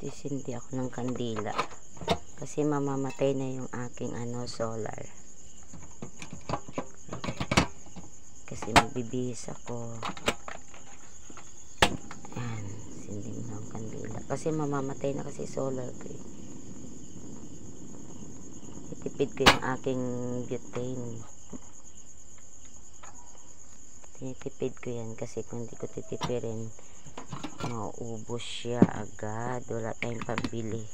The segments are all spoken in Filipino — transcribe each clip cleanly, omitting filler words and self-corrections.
Sisindi ako ng kandila kasi mamamatay na yung aking solar, kasi magbibihis ako. Ayan, sindi mo ng kandila kasi mamamatay na kasi solar ko eh. Itipid ko yung aking butane, tinitipid ko yan kasi kung hindi ko titipirin mauubos siya agad, wala tayong pambili.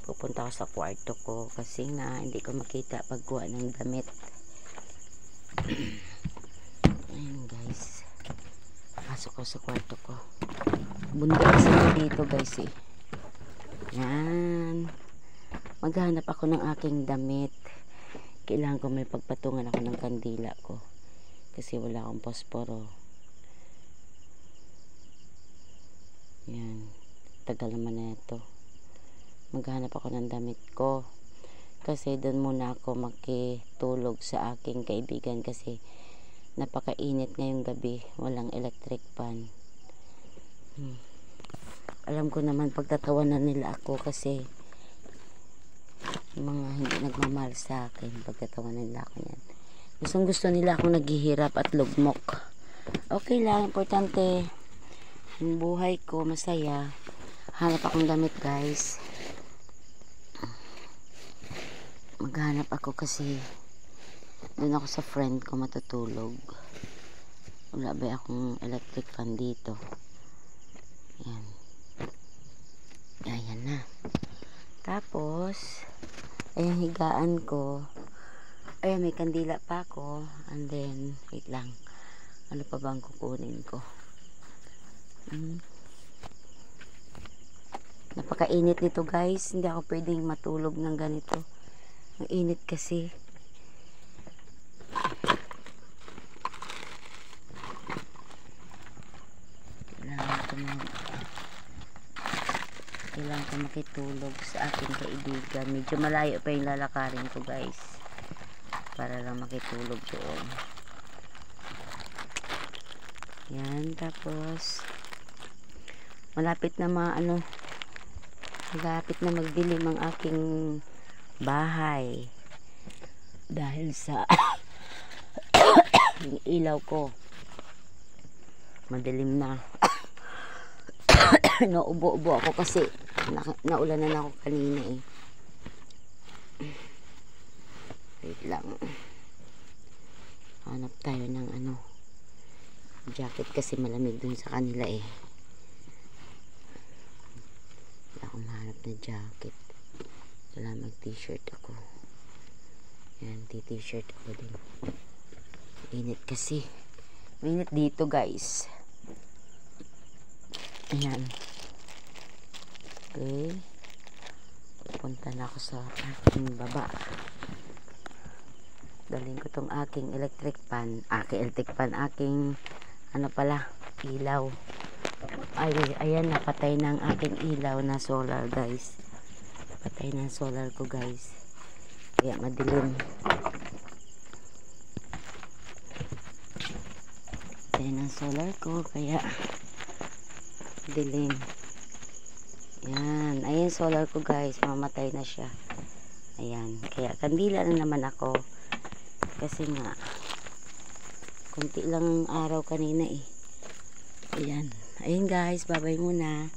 Pupunta ako sa kwarto ko kasi nga hindi ko makita pagkuha ng damit. Ayun guys, pasok ko sa kwarto ko, bundok kasi dito guys eh. Yan, maghanap ako ng aking damit. Kailangan ko may pagpatungan ako ng kandila ko kasi wala akong posporo. Yan, tagal naman na ito. Maghanap ako ng damit ko kasi doon muna ako makitulog sa aking kaibigan kasi napakainit ngayong gabi, walang electric fan. Alam ko naman pagtatawanan nila ako kasi yung mga hindi nagmamahal sa akin, pagtatawanan nila ako yan. Gusto nila akong naghihirap at lugmok. Okay lang, importante yung buhay ko masaya. Hanap akong damit guys, maghanap ako kasi doon ako sa friend ko matutulog. Wala ba akong electric fan dito. Yan, ayan na. Tapos ayan higaan ko, ayan may kandila pa ako. And then wait lang, ano pa bang kukunin ko? Napakainit nito guys, hindi ako pwedeng matulog ng ganito, ang init kasi. Kailangan ko makitulog sa aking kaibigan. Medyo malayo pa yung lalakarin ko guys para lang makitulog doon. Yan, tapos malapit na malapit na magdilim ang aking bahay dahil sa yung ilaw ko madilim na. Naubo-ubo ako kasi naulanan ako kanina eh. Wait lang, hanap tayo ng jacket kasi malamig dun sa kanila eh. Wala akong mahanap na jacket, kailangan mag t-shirt ako. Yan, t-shirt ako din. Init kasi, mainit dito guys. Ayan, okay, punta na ako sa aking baba. Dalhin ko tong aking electric fan, aking ilaw. Ay, ayan, napatay ng aking ilaw na solar guys. Patay na solar ko guys, kaya madilim. Patay na solar ko kaya dilim. Yan, ayan solar ko guys, mamatay na siya. Ayan, kaya kandila na naman ako kasi nga konti lang araw kanina eh. Ayan, ayun guys, bye bye muna.